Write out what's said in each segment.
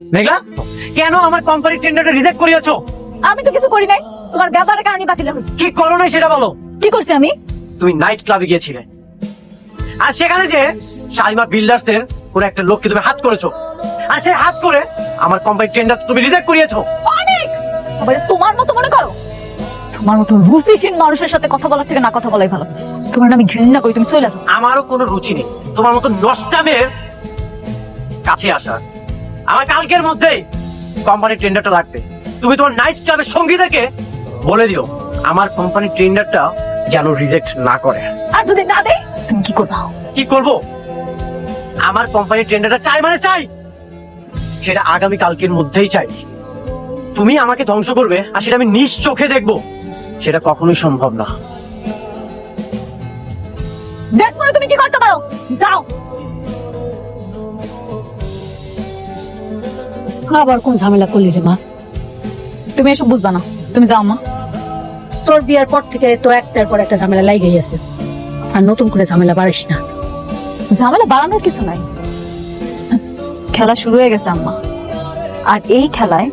মেঘলা, কেন আমার কোম্পানির টেন্ডারটা রিজেক্ট করিয়েছো? আমি তো কিছু করি নাই, তোমার ব্যবহারের কারণে বাতিল হয়েছে। কি করো নাই সেটা বলো। কি করছি আমি? তুমি নাইট ক্লাবে গিয়েছিলে, আর সেখানে যে শালিমা বিল্ডার্সের কোন একটা লোককে তুমি হাত করেছো, আর সেই হাত করে আমার কোম্পানির টেন্ডার তুমি রিজেক্ট করিয়েছো। অনেক সবাই তোমার মতো মনে করো। তোমার মতো রুচিহীন মানুষের সাথে কথা বলার থেকে না কথা বলাই ভালো। তোমার আমি ঘৃণা করি, তুমি চলে যাও। আমারও কোনো রুচি নেই তোমার মতো নষ্টামের কাছে আসা। আমার কালকের মধ্যেই কোম্পানির টেন্ডারটা লাগবে। তুমি তোমার নাইট ক্লাবের সঙ্গীদেরকে বলে দিও আমার কোম্পানির টেন্ডারটা যেন রিজেক্ট না করে। আর যদি না দেয় তুমি কি করবা? কি করব? আমার কোম্পানির টেন্ডারটা চাই মানে চাই, সেটা আগামী কালকের মধ্যেই চাই। তুমি আমাকে ধ্বংস করবে আর সেটা আমি নিজ চোখে দেখবো, সেটা কখনোই সম্ভব না। দেখ মনে তুমি কি করতে পারো, দাও। আবার কোন ঝামেলা করলি রে মা? তুমি এসব বুঝবা না, তুমি যাও মা। তোর বিয়ার পর থেকে তো একটার পর একটা ঝামেলা লাগেই আছে, আর নতুন করে ঝামেলা বাড়িস না। ঝামেলা বাড়ানোর কিছু নাই, খেলা শুরু হয়ে গেছে আম্মা। আর এই খেলায়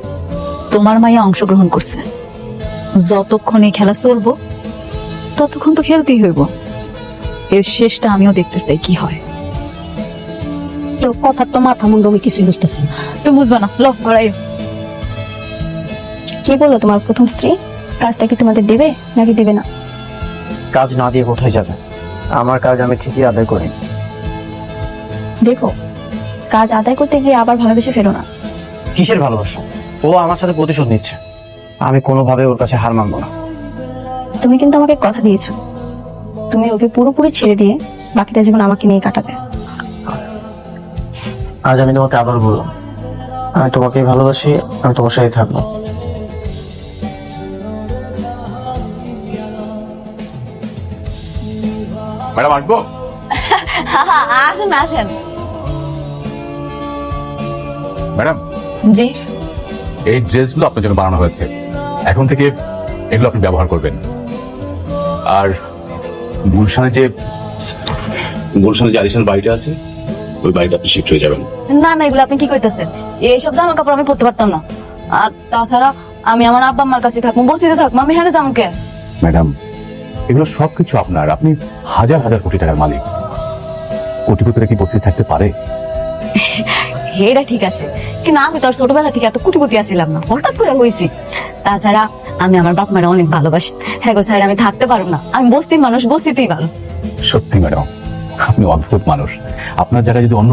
তোমার মাইয়া অংশগ্রহণ করছে। যতক্ষণ এই খেলা চলবো ততক্ষণ তো খেলতেই হইব। এর শেষটা আমিও দেখতে চাই কি হয়। তোর কথা তো মাথা মুন্ড আমি কিছুই বুঝতেছি না। তুমি বুঝবা না, লভ করাই। কি বললো তোমার প্রথম স্ত্রী? কাজটা কি তোমাদের দেবে নাকি দেবে না? কাজ না দিয়ে কোথায় যাবে? আমার কাজ আমি ঠিকই আদায় করি। দেখো, কাজ আদায় করতে গিয়ে আবার ভালোবেসে ফেলো না। কিসের ভালোবাসা? ও আমার সাথে প্রতিশোধ নিচ্ছে, আমি কোনোভাবে ওর কাছে হার মানবো না। তুমি কিন্তু আমাকে কথা দিয়েছো, তুমি ওকে পুরোপুরি ছেড়ে দিয়ে বাকিটা জীবন আমাকে নিয়ে কাটাবে। আজ আমি তোমাকে আবার বললাম, আমি তোমাকেই ভালোবাসি, আমি তোমার সাথে থাকবো। ম্যাডাম আসবো? আসেন আসেন। ম্যাডাম, জি। এই ড্রেসগুলো আপনার জন্য বানানো হয়েছে, এখন থেকে এগুলো আপনি ব্যবহার করবেন। আর গুলশানে যে আলিশান বাড়িটা আছে, ওই বাড়িতে আপনি শিফট হয়ে যাবেন। না না, এগুলো আপনি কি কইতাছেন? এইসব জামা কাপড় আমি পরতে পারতাম না। আর তাছাড়া আমি আমার আব্বা আম্মার কাছে থাকবো, বস্তিতে থাকবো, আমি হ্যাঁ যাবো কেন? ম্যাডাম, এগুলো সবকিছু আপনার, আপনি হাজার হাজার কোটি টাকার মালিক। কোটিপতিরা কি বসে থাকতে পারে? এটা ঠিক আছে, কিন্তু আমি তো আর ছোটবেলা থেকে এত কুটিপতি আসছিলাম না, হঠাৎ করে হয়েছি। তাছাড়া আমি আমার বাপ মারা অনেক ভালোবাসি। হ্যাঁ গো স্যার, আমি থাকতে পারবো না। আমি বস্তির মানুষ, বস্তিতেই ভালো। সত্যি ম্যাডাম, আপনি অদ্ভুত মানুষ। আপনার জায়গায় যদি অন্য